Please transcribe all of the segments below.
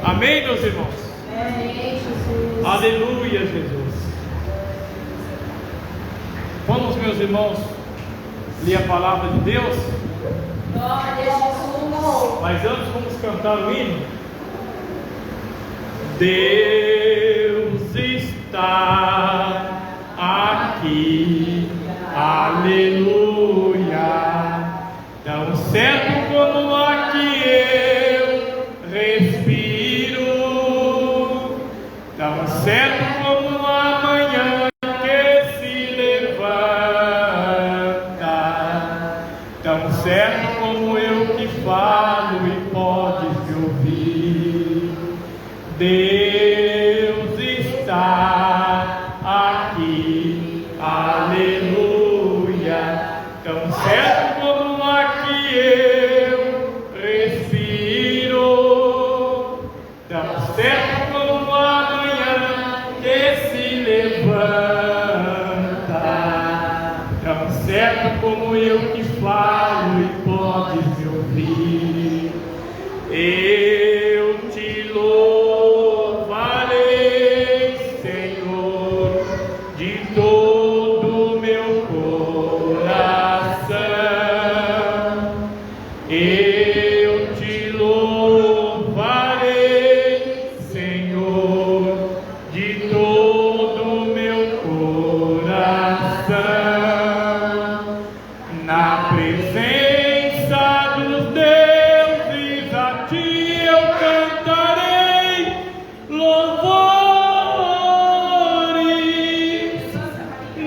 Amém, meus irmãos? Amém, Jesus. Aleluia, Jesus. Vamos, meus irmãos, ler a palavra de Deus? Glória a Jesus. Mas antes vamos cantar o hino. Deus está aqui, aleluia. Tão certo como aqui eu respiro, tão certo como a manhã que se levanta, tão certo como eu que falo e podes me ouvir. Deus está aqui, aleluia. Tão certo como aqui eu respiro, tão certo como a manhã que se levanta, tão certo como eu que falo e podes me ouvir. Eu te louvarei, Senhor, de todo o meu coração. Eu te louvarei, Senhor, de todo o meu coração. Na presença dos deuses a ti eu cantarei louvores.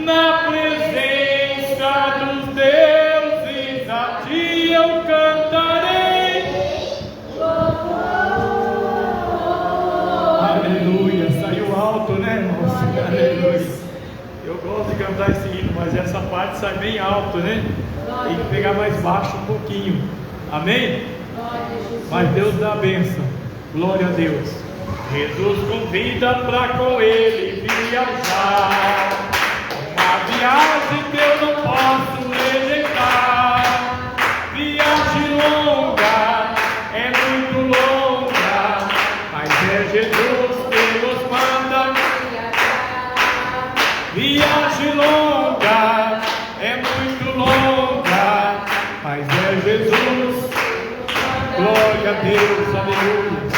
Na presença dos deuses a ti eu cantarei louvores. Aleluia, saiu alto, né, irmãos? Aleluia. Eu gosto de cantar esse hino, mas essa parte sai bem alto, né? Tem que pegar mais baixo um pouquinho. Amém? Glória a Jesus. Mas Deus dá a bênção. Glória a Deus. Jesus convida para com ele viajar. Uma viagem que eu não posso rejeitar. Viagem longa, é muito longa, mas é Jesus que nos manda. Viagem longa, é muito longa, mas é Jesus. Glória a Deus, aleluia.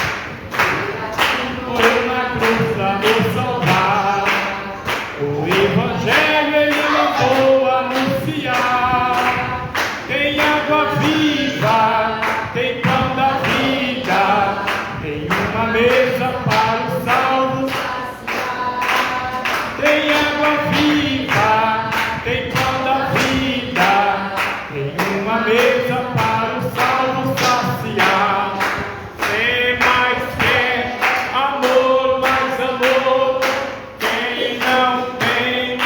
Morreu na cruz para nos salvar. O Evangelho ele mandou anunciar. Tem água viva, tem pão da vida, tem uma mesa para os salvos. Tem água viva, tem pão da vida, tem uma mesa para os salvos saciar. Tem mais fé, amor, mais amor. Quem não tem,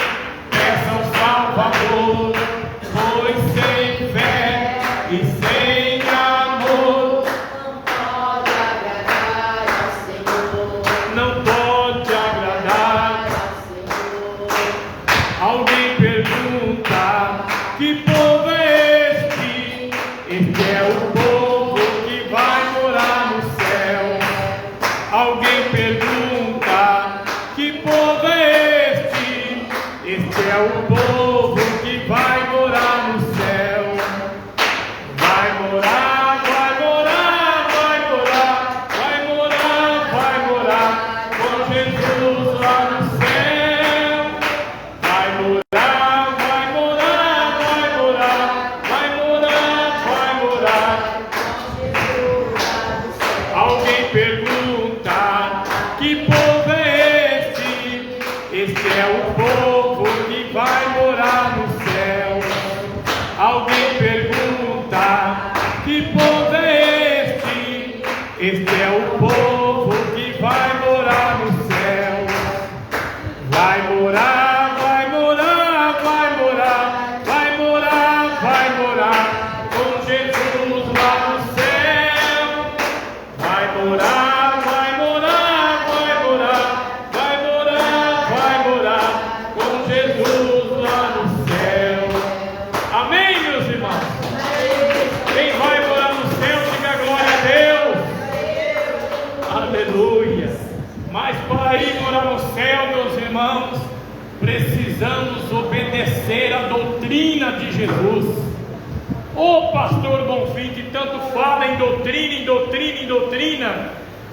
peça ao Salvador. Pois sem fé e sem amor Não pode agradar ao Senhor. não pode agradar. Alguém pergunta: que povo é este? Este é o povo que vai morar no céu. Alguém pergunta: que povo é este? Este é o povo que vai morar no céu. Vai morar, vai morar, vai morar, vai morar, vai morar com Jesus lá no céu. Vai morar, vai morar, vai morar, vai morar, vai morar. Alguém pergunta: que povo é este? Este é o povo que vai morar no céu. Alguém pergunta: que povo é este? Este é o povo que vai morar no céu. Vai morar, vai morar, vai morar, vai morar, vai morar com Jesus lá no céu. Vai morar, vai morar, vai morar, vai morar, vai morar com Jesus lá no céu. Amém, meus irmãos? Quem vai morar no céu, diga glória a Deus. Precisamos obedecer à doutrina de Jesus. Ô pastor Bonfim, que tanto fala em doutrina, em doutrina, em doutrina,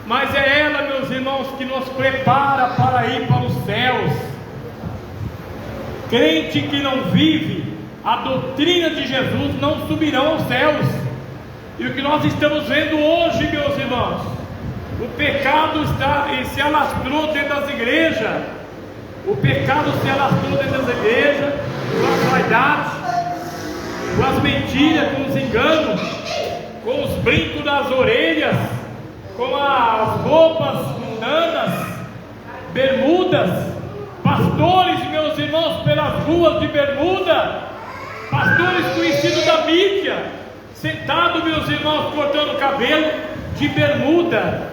mas é ela, meus irmãos, que nos prepara para ir para os céus. Crente que não vive a doutrina de Jesus não subirão aos céus. E o que nós estamos vendo hoje, meus irmãos, o pecado se alastrou dentro das igrejas. O pecado se alastrou dentro das igrejas, com as vaidades, com as mentiras, com os enganos, com os brincos das orelhas, com as roupas mundanas, bermudas, pastores, meus irmãos, pelas ruas de bermuda, pastores conhecidos da mídia, sentados, meus irmãos, cortando o cabelo de bermuda.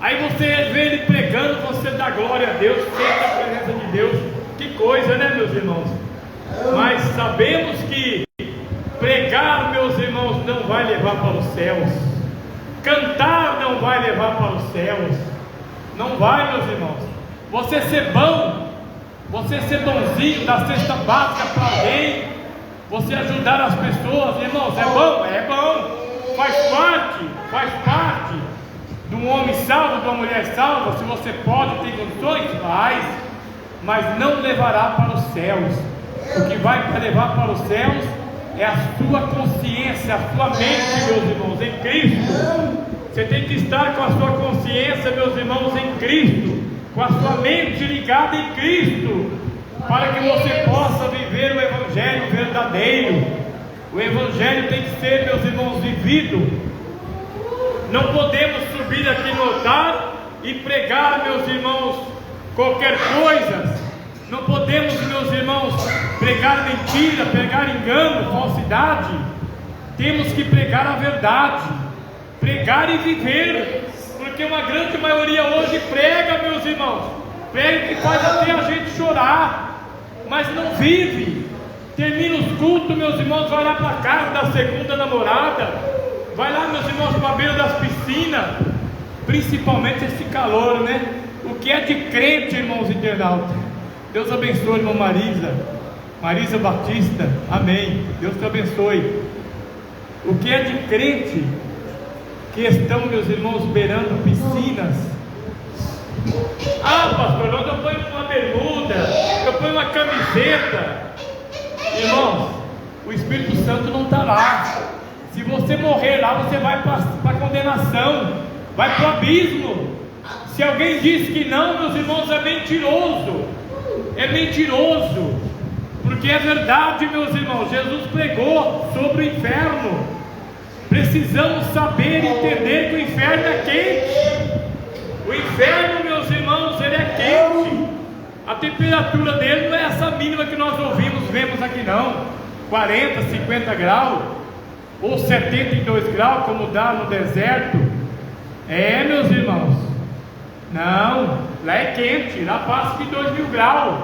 Aí você vê ele pregando, você dá glória a Deus, sente a presença de Deus. Que coisa, né, meus irmãos? Mas sabemos que pregar, meus irmãos, não vai levar para os céus. Cantar não vai levar para os céus. Não vai, meus irmãos. Você ser bom, você ser bonzinho, dar cesta básica para alguém, você ajudar as pessoas, irmãos, é bom? É bom. Faz parte de um homem salvo, de uma mulher salva. Se você pode, tem condições, faz, mas não levará para os céus. O que vai levar para os céus é a sua consciência, a sua mente, meus irmãos, em Cristo. Você tem que estar com a sua consciência, meus irmãos, em Cristo, com a sua mente ligada em Cristo, para que você possa viver o Evangelho verdadeiro. O Evangelho tem que ser, meus irmãos, vivido. Não podemos subir aqui no altar e pregar, meus irmãos, qualquer coisa. Não podemos, meus irmãos, pregar mentira, pregar engano, falsidade. Temos que pregar a verdade, pregar e viver, porque uma grande maioria hoje prega, meus irmãos, prega que faz até a gente chorar, mas não vive. Termina os cultos, meus irmãos, vai lá para a casa da segunda namorada, vai lá, meus irmãos, para a beira das piscinas, principalmente esse calor, né? O que é de crente, irmãos internautas? Deus abençoe, irmã Marisa Batista, amém. Deus te abençoe. O que é de crente que estão, meus irmãos, beirando piscinas? Ah, pastor, eu ponho uma bermuda, eu ponho uma camiseta. Irmãos, o Espírito Santo não está lá. Se você morrer lá, você vai para a condenação, vai para o abismo. Se alguém diz que não, meus irmãos, é mentiroso. É mentiroso, porque é verdade, meus irmãos. Jesus pregou sobre o inferno. Precisamos saber e entender que o inferno é quente. O inferno, meus irmãos, ele é quente. A temperatura dele não é essa mínima que nós vemos aqui não, 40, 50 graus, ou 72 graus, como dá no deserto. É, meus irmãos, não, lá é quente, lá passa de 2000 graus.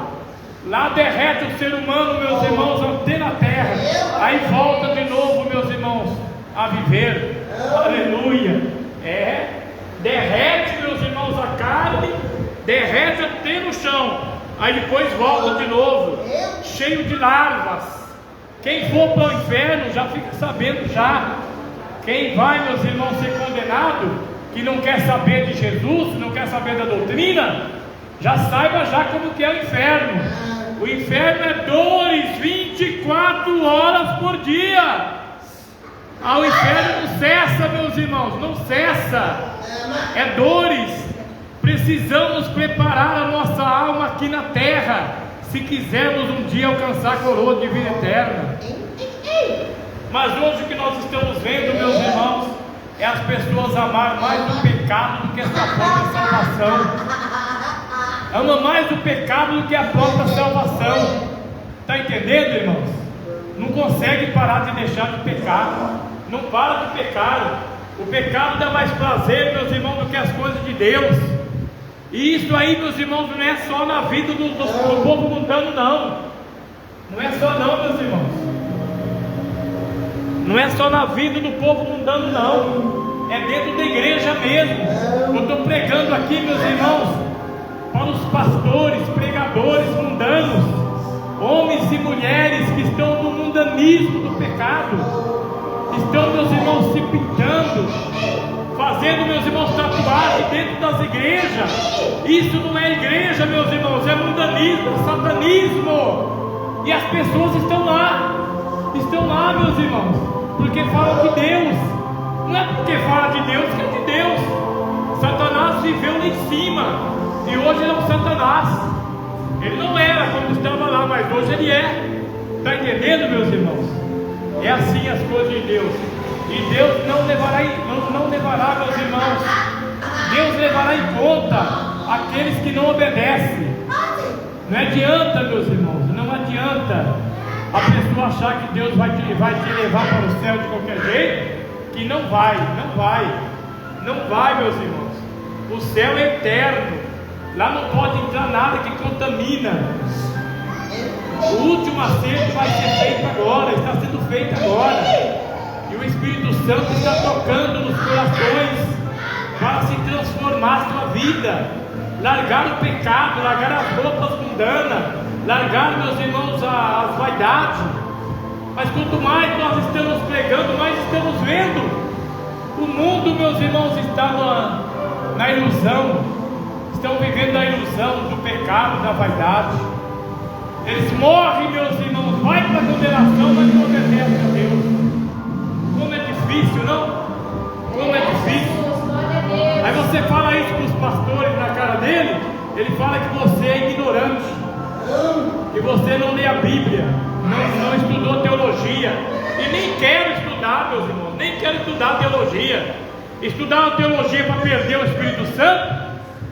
Lá derrete o ser humano, meus irmãos, até na terra. Aí volta de novo, meus irmãos, a viver. Aleluia. É, derrete, meus irmãos, a carne, derrete até no chão. Aí depois volta de novo, cheio de larvas. Quem for para o inferno já fica sabendo já. Quem vai, meus irmãos, ser condenado, que não quer saber de Jesus, não quer saber da doutrina, já saiba já como que é o inferno. O inferno é dores 24 horas por dia. Ah, o inferno não cessa, meus irmãos, não cessa. É dores. Precisamos preparar a nossa alma aqui na terra, se quisermos um dia alcançar a coroa de vida eterna. Mas hoje o que nós estamos vendo, meus irmãos, é as pessoas amar mais o pecado do que a sua própria salvação. Ama mais o pecado do que a própria salvação. Está entendendo, irmãos? Não consegue parar de deixar de pecar. Não para de pecar. O pecado dá mais prazer, meus irmãos, do que as coisas de Deus. E isso aí, meus irmãos, não é só na vida do povo mundano, não. Não é só não, meus irmãos. Não é só na vida do povo mundano, não. É dentro da igreja mesmo. Eu estou pregando aqui, meus irmãos, para os pastores, pregadores mundanos, homens e mulheres que estão no mundanismo do pecado, estão, meus irmãos, se pintando, fazendo, meus irmãos, tatuagem dentro das igrejas. Isso não é igreja, meus irmãos, é mundanismo, é satanismo. E as pessoas estão lá, meus irmãos, porque falam de Deus. Não é porque fala de Deus que é de Deus. Satanás viveu lá em cima, e hoje ele é um Satanás. Ele não era quando estava lá, mas hoje ele é. Está entendendo, meus irmãos? É assim as coisas de Deus. E Deus não levará, meus irmãos, Deus levará em conta aqueles que não obedecem. Não adianta, meus irmãos, não adianta a pessoa achar que Deus vai te levar para o céu de qualquer jeito, que não vai, meus irmãos. O céu é eterno, lá não pode entrar nada que contamina. O último acerto vai ser feito agora, está sendo feito agora. E o Espírito Santo está tocando nos corações para se transformar a sua vida, largar o pecado, largar as roupas mundanas, largar, meus irmãos, as vaidades. Mas quanto mais nós estamos pregando, mais estamos vendo. O mundo, meus irmãos, está na ilusão, estão vivendo a ilusão do pecado, da vaidade. Eles morrem, meus irmãos, vai para a condenação, mas não obedecem a Deus. Como é difícil, não? Como é difícil. Aí você fala isso para os pastores na cara dele, ele fala que você é ignorante, que você não lê a Bíblia, não estudou teologia. E nem quero estudar, meus irmãos, nem quero estudar teologia. Estudar a teologia para perder o Espírito Santo,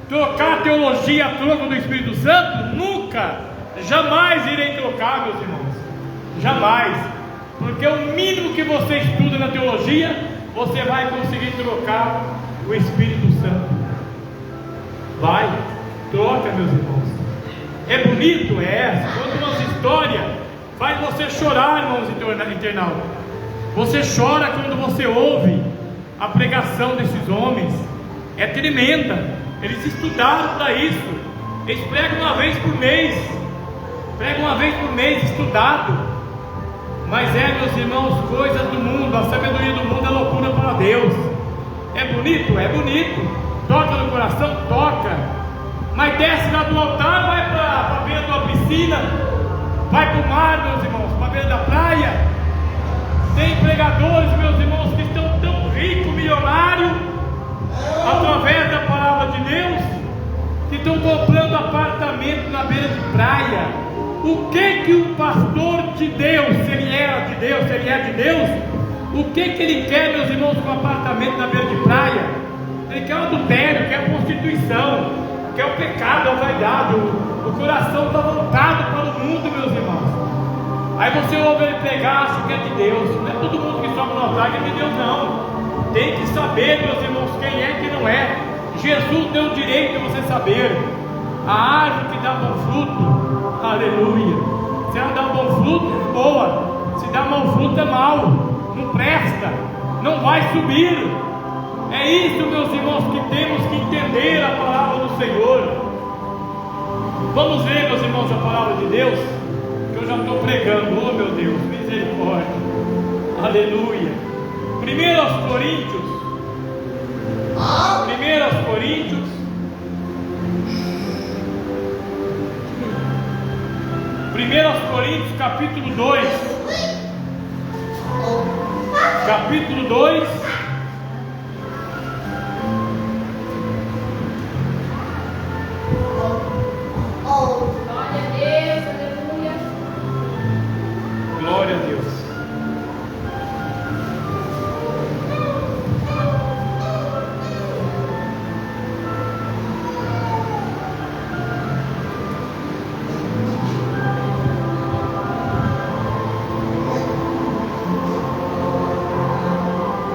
trocar a teologia a troco do Espírito Santo, nunca, jamais irei trocar, meus irmãos, jamais. Porque o mínimo que você estuda na teologia, você vai conseguir trocar o Espírito Santo. Vai, troca, meus irmãos. É bonito, é. Conta umas histórias, faz você chorar, irmãos internautas. Você chora quando você ouve a pregação desses homens. É tremenda. Eles estudaram para isso. Eles pregam uma vez por mês. Pregam uma vez por mês, estudado. Mas meus irmãos, coisas do mundo. A sabedoria do mundo é loucura para Deus. É bonito? É bonito. Toca no coração? Toca. Mas desce lá do altar, vai para a beira de uma piscina, vai para o mar, meus irmãos, para a beira da praia. Tem pregadores, meus irmãos, que estão tão ricos, milionários, através da palavra de Deus, que estão comprando apartamento na beira de praia. O que um pastor de Deus, se ele era de Deus, se ele é de Deus, o que ele quer, meus irmãos, com um apartamento na beira de praia? Ele quer o adultério, quer a prostituição, quer o pecado, a vaidade. O coração está voltado para o mundo, meus irmãos. Aí você ouve ele pregar, acha que é de Deus. Não é todo mundo que sobe no altar que é de Deus, não. Tem que saber, meus irmãos, quem é e quem não é. Jesus deu o direito de você saber. A árvore que dá bom fruto, aleluia. Se ela dá bom fruto, é boa. Se dá mau fruto, é mau. Não presta, não vai subir. É isso, meus irmãos, que temos que entender a palavra do Senhor. Vamos ver, meus irmãos, a palavra de Deus, que eu já estou pregando. Oh, meu Deus, misericórdia, aleluia. 1 Coríntios 1 Coríntios capítulo 2, capítulo 2, Glória a Deus, aleluia. glória a Deus.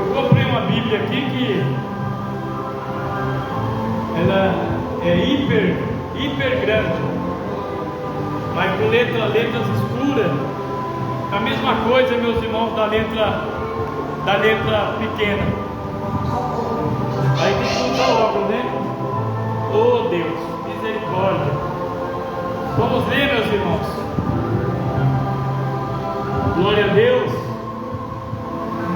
Eu comprei uma Bíblia aqui que ela é hiper grande, mas com letras escuras. A mesma coisa, meus irmãos, da letra pequena. Aí tem que usar óculos, né? Oh Deus, misericórdia. Vamos ler, meus irmãos. Glória a Deus.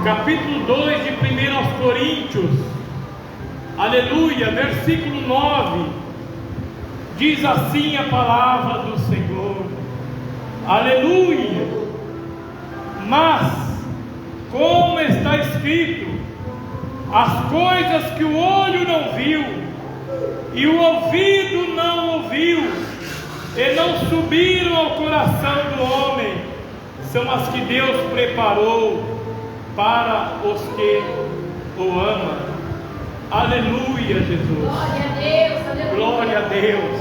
Capítulo 2 de 1 aos Coríntios. Aleluia. Versículo 9. Diz assim a palavra do Senhor. Aleluia. Mas, como está escrito, as coisas que o olho não viu, e o ouvido não ouviu, e não subiram ao coração do homem, são as que Deus preparou para os que o amam. Aleluia, Jesus. Glória a Deus, aleluia. Glória a Deus.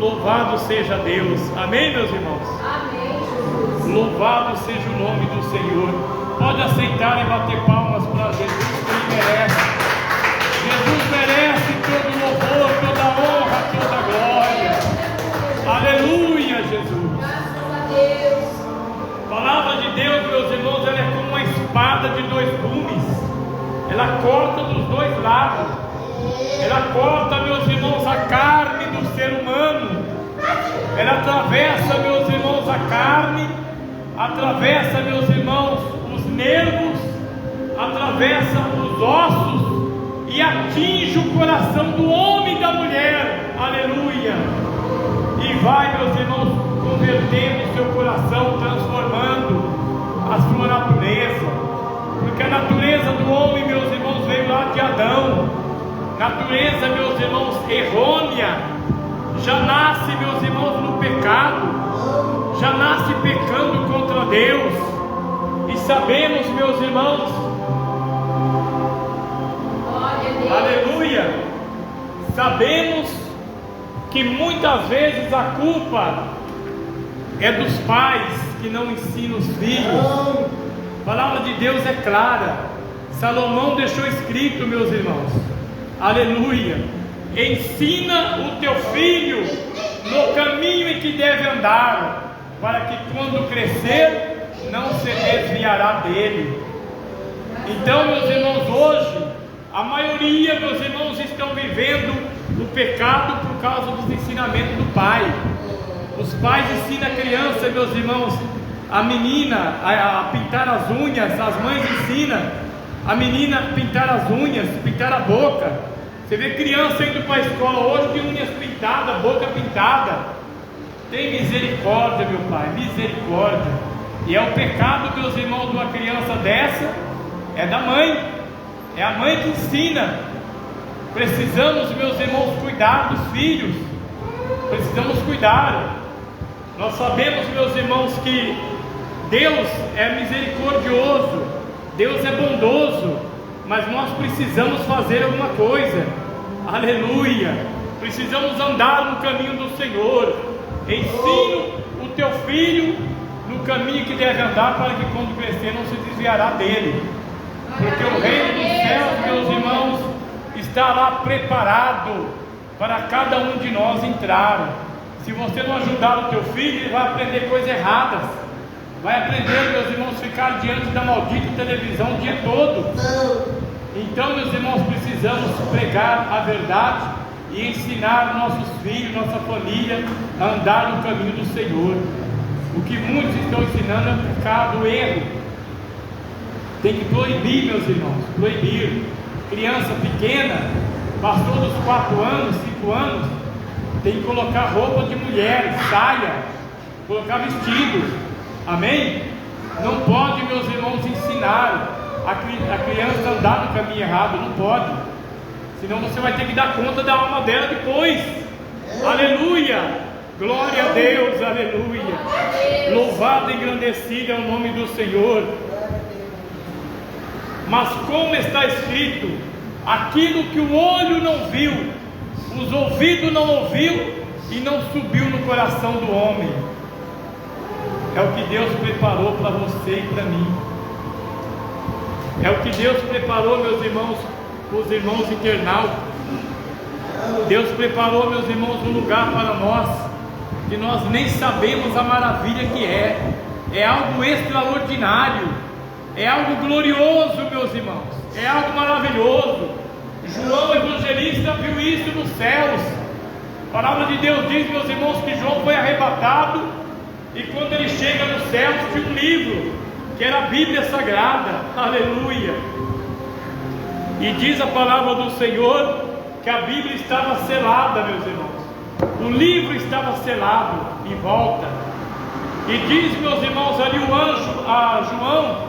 Louvado seja Deus. Amém, meus irmãos? Amém, Jesus. Louvado seja o nome do Senhor. Pode aceitar e bater palmas para Jesus, que Ele merece. Jesus merece todo louvor, toda honra, toda glória. Aleluia, Jesus. Graças a Deus. A palavra de Deus, meus irmãos, ela é como uma espada de dois gumes. Ela corta dos dois lados. Ela corta, meus irmãos, a carne do ser humano. Ela atravessa, meus irmãos, a carne. Atravessa, meus irmãos, os nervos. Atravessa os ossos. E atinge o coração do homem e da mulher. Aleluia. E vai, meus irmãos, convertendo o seu coração, transformando a sua natureza. Porque a natureza do homem, meus irmãos, veio lá de Adão. Natureza, meus irmãos, errônea. Já nasce, meus irmãos, no pecado. Já nasce pecando contra Deus. E sabemos, meus irmãos, Glória a Deus. aleluia, sabemos que muitas vezes a culpa é dos pais que não ensinam os filhos. A palavra de Deus é clara. Salomão deixou escrito, meus irmãos, aleluia: ensina o teu filho no caminho em que deve andar, para que quando crescer não se desviará dele. Então, meus irmãos, hoje a maioria, meus irmãos, estão vivendo o pecado por causa dos ensinamentos do pai. Os pais ensinam a criança, meus irmãos, a menina a pintar as unhas. As mães ensinam a menina a pintar as unhas, pintar a boca. Você vê criança indo para a escola hoje de unhas pintadas, boca pintada. Tem misericórdia, meu pai, misericórdia. E é o pecado, meus irmãos, de uma criança dessa, é da mãe. É a mãe que ensina. Precisamos, meus irmãos, cuidar dos filhos. Precisamos cuidar. Nós sabemos, meus irmãos, que Deus é misericordioso, Deus é bondoso, mas nós precisamos fazer alguma coisa. Aleluia. Precisamos andar no caminho do Senhor. Ensina o teu filho no caminho que deve andar, para que quando crescer não se desviará dele. Porque o reino dos céus, meus irmãos, está lá preparado para cada um de nós entrar. Se você não ajudar o teu filho, ele vai aprender coisas erradas. Vai aprender, meus irmãos, ficar diante da maldita televisão o dia todo. Então, meus irmãos, precisamos pregar a verdade e ensinar nossos filhos, nossa família, a andar no caminho do Senhor. O que muitos estão ensinando é pecado, erro. Tem que proibir, meus irmãos, proibir. Criança pequena, passou dos 4 anos, 5 anos, tem que colocar roupa de mulher, saia, colocar vestido. Amém? Não pode, meus irmãos, ensinar a criança a andar no caminho errado. Não pode. Senão você vai ter que dar conta da alma dela depois. Aleluia. Glória a Deus, aleluia. Louvado e engrandecido é o nome do Senhor. Mas como está escrito, aquilo que o olho não viu, os ouvidos não ouviu e não subiu no coração do homem, é o que Deus preparou para você e para mim. É o que Deus preparou, meus irmãos, os irmãos internautas. Deus preparou, meus irmãos, um lugar para nós que nós nem sabemos a maravilha que é. É algo extraordinário, é algo glorioso, meus irmãos, é algo maravilhoso. João evangelista viu isso nos céus. A palavra de Deus diz, meus irmãos, que João foi arrebatado, e quando ele chega no céu, tinha um livro, que era a Bíblia Sagrada, aleluia. E diz a palavra do Senhor, que a Bíblia estava selada, meus irmãos. O livro estava selado em volta. E diz, meus irmãos, ali o anjo a João: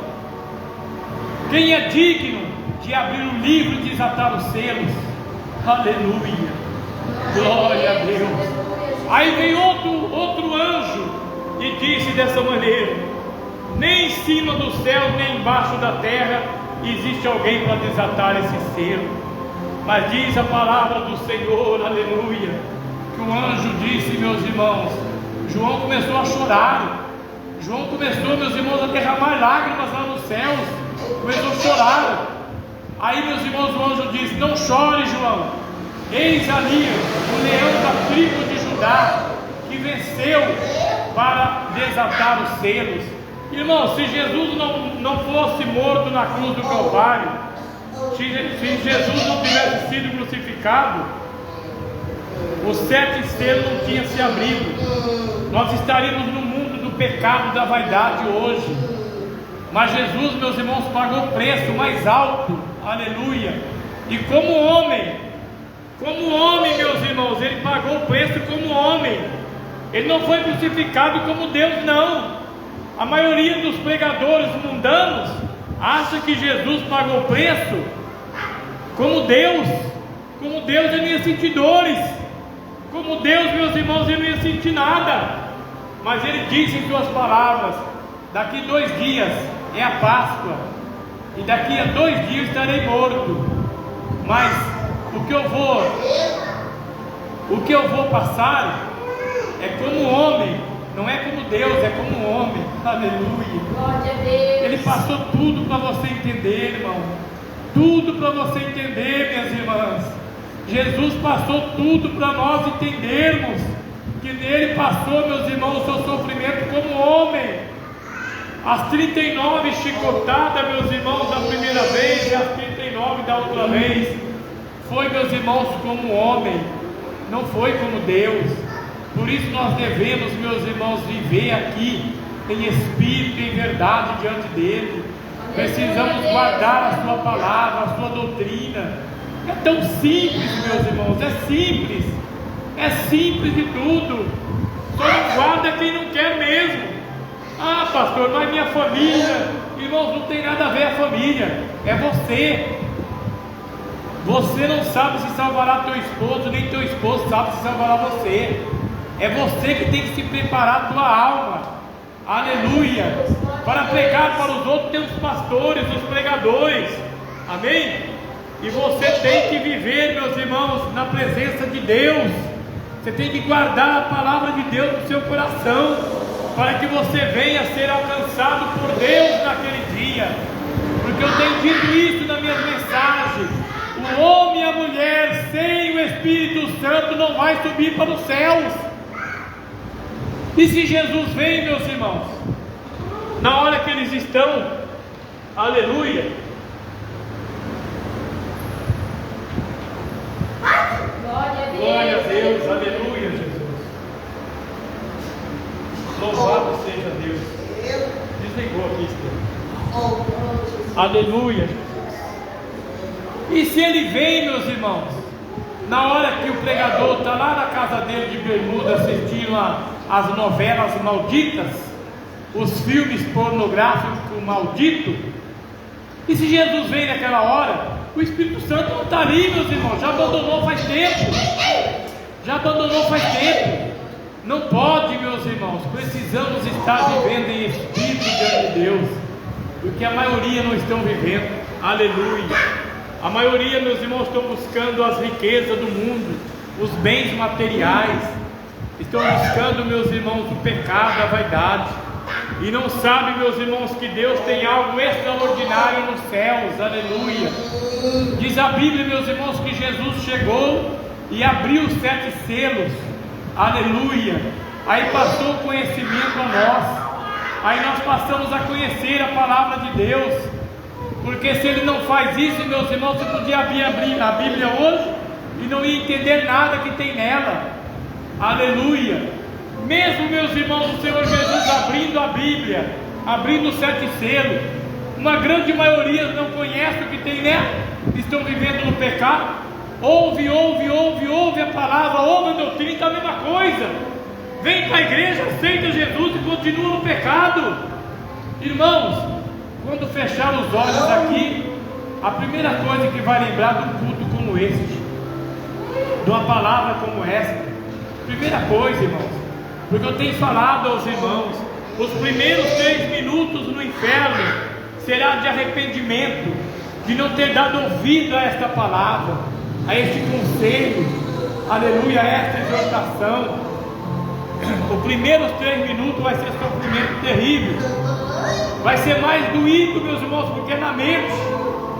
quem é digno de abrir o livro e desatar os selos? Aleluia, glória a Deus. Aí vem outro anjo e disse dessa maneira: nem em cima do céu, nem embaixo da terra existe alguém para desatar esse selo. Mas diz a palavra do Senhor, aleluia, que o anjo disse, meus irmãos, João começou a chorar. João começou, meus irmãos, a derramar lágrimas lá nos céus. Começou a chorar. Aí, meus irmãos, o anjo disse: não chore, João. Eis ali o leão da tribo de Judá, que venceu para desatar os selos. Irmãos, se Jesus não fosse morto na cruz do Calvário, se Jesus não tivesse sido crucificado, os 7 selos não tinham se abrido. Nós estaríamos no mundo do pecado, da vaidade hoje. Mas Jesus, meus irmãos, pagou o preço mais alto, aleluia. E como homem, meus irmãos, ele pagou o preço como homem. Ele não foi crucificado como Deus, não. A maioria dos pregadores mundanos acha que Jesus pagou o preço como Deus. Como Deus, ele não ia sentir dores. Como Deus, meus irmãos, ele não ia sentir nada. Mas ele disse em suas palavras: daqui 2 dias é a Páscoa, e daqui a 2 dias estarei morto. Mas o que eu vou passar é como homem, não é como Deus, é como homem. Aleluia. Glória a Deus. Ele passou tudo para você entender, irmão. Tudo para você entender, minhas irmãs. Jesus passou tudo para nós entendermos que nele passou, meus irmãos, o seu sofrimento como homem. As 39 chicotadas, meus irmãos, da primeira vez, e as 39 da outra vez, foi, meus irmãos, como homem, não foi como Deus. Por isso nós devemos, meus irmãos, viver aqui em espírito e em verdade diante dele. Precisamos guardar a sua palavra, a sua doutrina. É tão simples, meus irmãos, é simples de tudo. Só não guarda quem não quer mesmo. Ah, pastor, mas minha família, irmãos, não tem nada a ver a família, é você. Você não sabe se salvará teu esposo, nem teu esposo sabe se salvará você. É você que tem que se preparar a tua alma, aleluia, para pregar para os outros. Tem os pastores, os pregadores, amém? E você tem que viver, meus irmãos, na presença de Deus. Você tem que guardar a palavra de Deus no seu coração, para que você venha a ser alcançado por Deus naquele dia. Porque eu tenho dito isso nas minhas mensagens: o homem e a mulher sem o Espírito Santo não vai subir para os céus. E se Jesus vem, meus irmãos, na hora que eles estão, aleluia, glória a Deus, aleluia, Jesus, louvado seja Deus. Desligou aqui, aleluia, Jesus. E se ele vem, meus irmãos, na hora que o pregador está lá na casa dele de bermuda assistindo as novelas malditas, os filmes pornográficos malditos, e se Jesus vem naquela hora, o Espírito Santo não está ali, meus irmãos, já abandonou faz tempo. Não pode, meus irmãos. Precisamos estar vivendo em Espírito diante de Deus, porque a maioria não estão vivendo, aleluia. A maioria, meus irmãos, estão buscando as riquezas do mundo, os bens materiais, estão buscando, meus irmãos, o pecado, a vaidade, e não sabem, meus irmãos, que Deus tem algo extraordinário nos céus, aleluia. Diz a Bíblia, meus irmãos, que Jesus chegou e abriu os 7 selos, aleluia. Aí passou o conhecimento a nós, aí nós passamos a conhecer a palavra de Deus. Porque se ele não faz isso, meus irmãos, você podia abrir a Bíblia hoje e não ia entender nada que tem nela. Aleluia. Mesmo, meus irmãos, o Senhor Jesus abrindo a Bíblia, abrindo os 7 selos, uma grande maioria não conhece o que tem nela, estão vivendo no pecado. Ouve a palavra, ouve a doutrina, está a mesma coisa. Vem para a igreja, aceita Jesus e continua no pecado. Irmãos, quando fechar os olhos aqui, a primeira coisa que vai lembrar de um culto como este, de uma palavra como essa, primeira coisa, irmãos, porque eu tenho falado aos irmãos, os primeiros 3 minutos no inferno será de arrependimento, de não ter dado ouvido a esta palavra, a este conselho, aleluia, a esta exortação. Os primeiros 3 minutos vai ser sofrimento terrível, vai ser mais doído, meus irmãos, porque é na mente,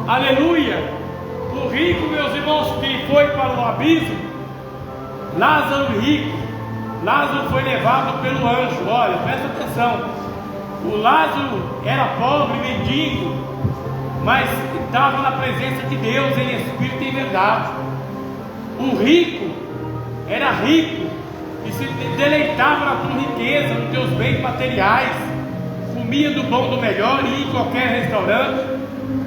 aleluia. O rico, meus irmãos, que foi para o abismo, Lázaro rico, Lázaro foi levado pelo anjo. Olha, presta atenção, o Lázaro era pobre, mendigo, mas estava na presença de Deus em espírito e em verdade. O rico era rico e se deleitava na tua riqueza, nos teus bens materiais, comia do bom, do melhor, ia em qualquer restaurante,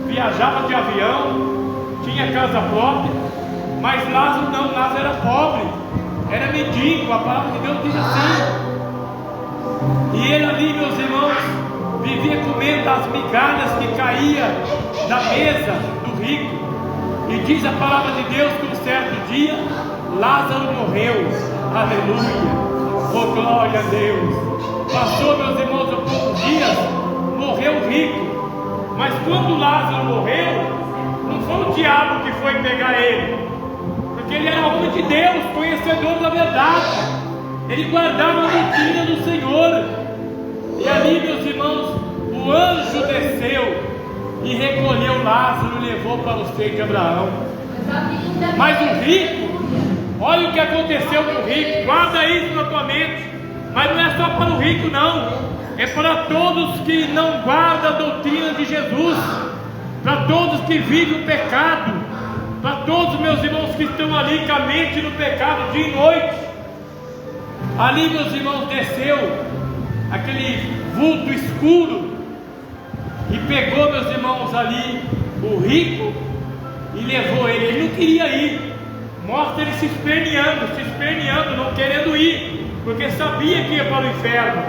viajava de avião, tinha casa própria. Mas Lázaro não, Lázaro era pobre, era mendigo, a palavra de Deus diz assim. E ele ali, meus irmãos, vivia comendo as migalhas que caía da mesa do rico. E diz a palavra de Deus que um certo dia Lázaro morreu. Aleluia, oh glória a Deus. Passou, meus irmãos, há poucos dias, morreu o rico. Mas quando Lázaro morreu, não foi o diabo que foi pegar ele, porque ele era homem de Deus, conhecedor da verdade, ele guardava a doutrina do Senhor. E ali, meus irmãos, o anjo desceu e recolheu Lázaro e levou para o seio de Abraão. Mas o rico, olha o que aconteceu com o rico, guarda isso na tua mente. Mas não é só para o rico, não, é para todos que não guardam a doutrina de Jesus, para todos que vivem o pecado, para todos, meus irmãos, que estão ali com a mente no pecado dia e noite. Ali, meus irmãos, desceu aquele vulto escuro e pegou, meus irmãos, ali o rico e levou ele. Ele não queria ir, mostra ele se esperneando, não querendo ir, porque sabia que ia para o inferno,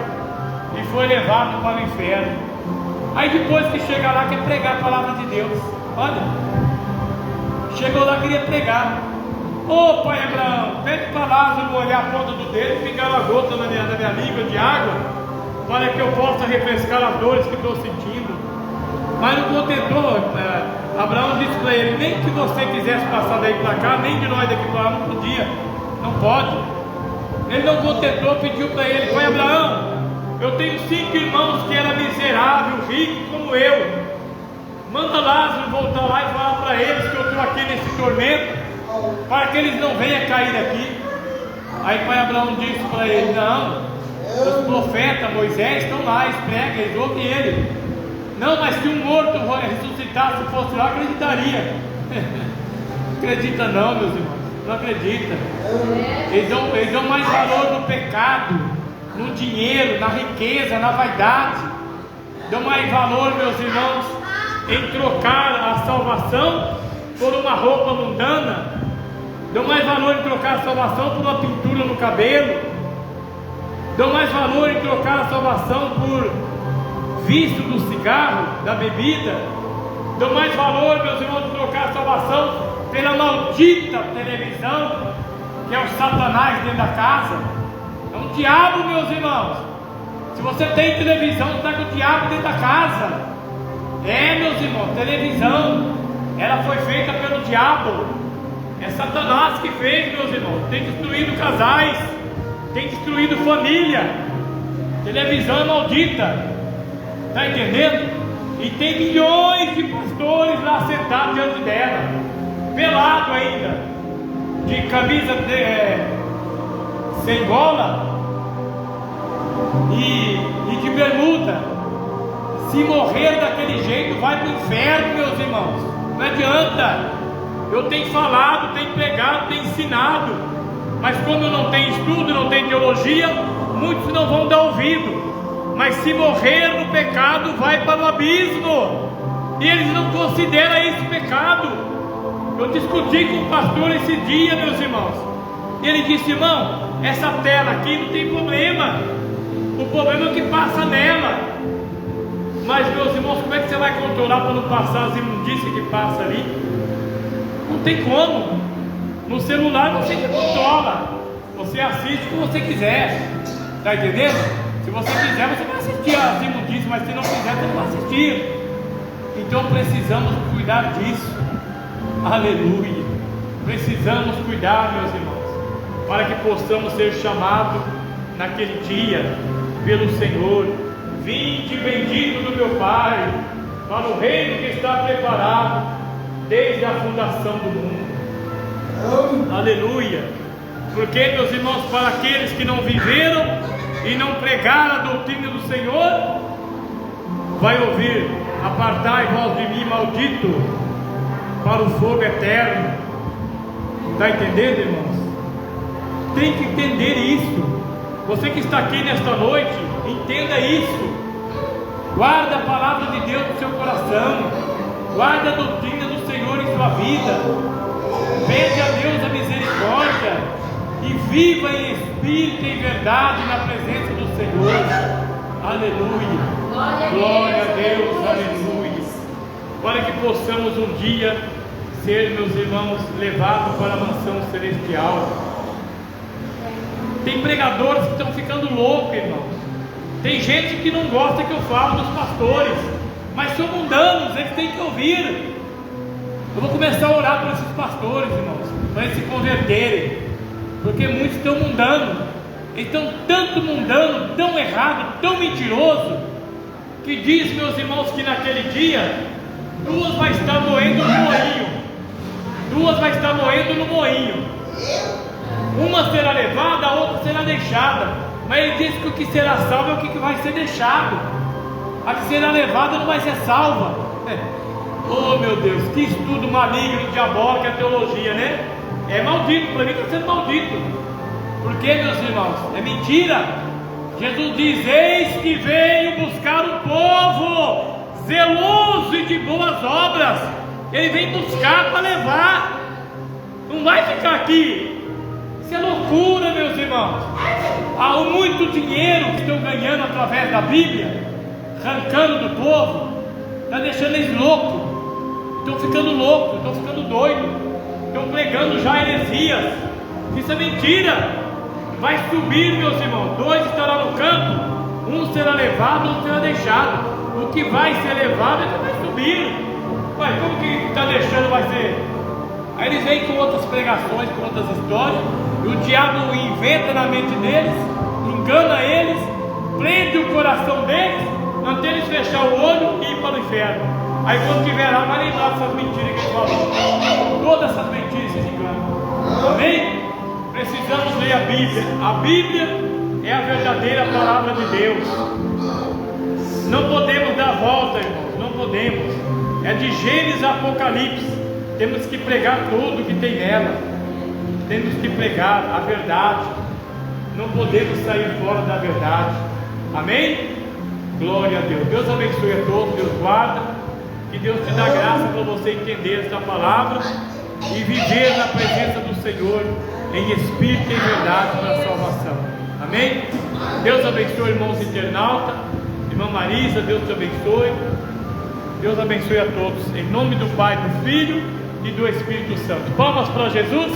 e foi levado para o inferno. Aí depois que chega lá, quer pregar a palavra de Deus. Olha, chegou lá, queria pregar. Ô pai Abraão, pede para Lázaro molhar a ponta do dedo e pingar uma gota na minha língua de água, para que eu possa refrescar as dores que estou sentindo. Mas não contentou. Abraão disse para ele: nem que você quisesse passar daí para cá, nem de nós daqui para lá, não podia, não pode. Ele não contentou, pediu para ele: pai Abraão, eu tenho 5 irmãos que eram miseráveis, ricos como eu. Manda Lázaro voltar lá e falar para eles que eu estou aqui nesse tormento, para que eles não venham cair aqui. Aí pai Abraão disse para ele: não, os profetas Moisés estão lá, eles pregam, eles ouvem ele. Não, mas se um morto ressuscitasse, fosse lá, acreditaria. Acredita não, meus irmãos, não acredita. Eles dão mais valor no pecado, no dinheiro, na riqueza, na vaidade. Dão mais valor, meus irmãos, em trocar a salvação por uma roupa mundana. Dão mais valor em trocar a salvação por uma pintura no cabelo. Dão mais valor em trocar a salvação por vício do cigarro, da bebida. Dão mais valor, meus irmãos, em trocar a salvação pela maldita televisão, que é o Satanás dentro da casa. É um diabo, meus irmãos. Se você tem televisão, está com o diabo dentro da casa. É, meus irmãos, televisão, ela foi feita pelo diabo. É Satanás que fez, meus irmãos. Tem destruído casais, tem destruído família. Televisão é maldita, está entendendo? E tem milhões de pastores lá sentados diante dela, pelado ainda, de camisa sem gola e de bermuda. Se morrer daquele jeito, vai para o inferno, meus irmãos. Não adianta. Eu tenho falado, tenho pregado, tenho ensinado. Mas como eu não tenho estudo, não tenho teologia, muitos não vão dar ouvido. Mas se morrer no pecado, vai para o abismo. E eles não consideram isso pecado. Eu discuti com o pastor esse dia, meus irmãos. E ele disse: irmão, essa tela aqui não tem problema. O problema é o que passa nela. Mas, meus irmãos, como é que você vai controlar para não passar as imundícias que passa ali? Não tem como. No celular você que controla. Você assiste o que você quiser. Está entendendo? Se você quiser, você vai assistir as imundícias, mas se não quiser, você não vai assistir. Então precisamos cuidar disso. Aleluia. Precisamos cuidar, meus irmãos, para que possamos ser chamados naquele dia pelo Senhor. Vinde bendito do meu Pai, para o reino que está preparado desde a fundação do mundo. Aleluia. Porque, meus irmãos, para aqueles que não viveram e não pregaram a doutrina do Senhor, vai ouvir: apartai-vos de mim, maldito, para o fogo eterno. Está entendendo, irmãos? Tem que entender isso. Você que está aqui nesta noite, entenda isso. Guarda a palavra de Deus no seu coração. Guarda a doutrina do Senhor em sua vida. Pede a Deus a misericórdia e viva em espírito e em verdade na presença do Senhor. Aleluia. Glória a Deus. Aleluia. Para que possamos um dia ser, meus irmãos, levados para a mansão celestial. Tem pregadores que estão ficando loucos, irmãos. Tem gente que não gosta que eu falo dos pastores, mas são mundanos, eles têm que ouvir. Eu vou começar a orar por esses pastores, irmãos, para eles se converterem, porque muitos estão mundando. Eles estão tanto mundano, tão errado, tão mentiroso, que diz, meus irmãos, que naquele dia duas vai estar moendo no moinho. Duas vai estar moendo no moinho. Uma será levada, a outra será deixada. Mas ele diz que o que será salvo é o que vai ser deixado. A que será levada não vai ser salva. Oh, meu Deus, que estudo maligno, diabólico é a teologia, né? É maldito, para mim está sendo maldito. Por quê, meus irmãos? É mentira. Jesus diz: eis que veio buscar um povo zeloso e de boas obras. Ele vem buscar para levar. Não vai ficar aqui. Isso é loucura, meus irmãos. Há muito dinheiro que estão ganhando através da Bíblia, arrancando do povo, está deixando eles loucos. Estão ficando loucos, estão ficando doidos, estão pregando já heresias. Isso é mentira. Vai subir, meus irmãos. Dois estarão no campo, um será levado, outro será deixado. O que vai ser levado é que vai subir. Mas como que está deixando vai ser? Aí eles vêm com outras pregações, com outras histórias, e o diabo inventa na mente deles, engana eles, prende o coração deles, até eles fechar o olho e ir para o inferno. Aí quando tiver lá, vai lembrar dessas mentiras que eles falam. Todas essas mentiras se enganam. Amém? Precisamos ler a Bíblia. A Bíblia é a verdadeira palavra de Deus. Não podemos dar volta, irmãos, não podemos. É de Gênesis a Apocalipse. Temos que pregar tudo que tem nela. Temos que pregar a verdade. Não podemos sair fora da verdade. Amém? Glória a Deus. Deus abençoe a todos. Deus guarda. Que Deus te dá graça para você entender esta palavra e viver na presença do Senhor em espírito e em verdade para a salvação. Amém? Deus abençoe, irmãos internautas. Irmã Marisa, Deus te abençoe. Deus abençoe a todos. Em nome do Pai, do Filho e do Espírito Santo. Palmas para Jesus.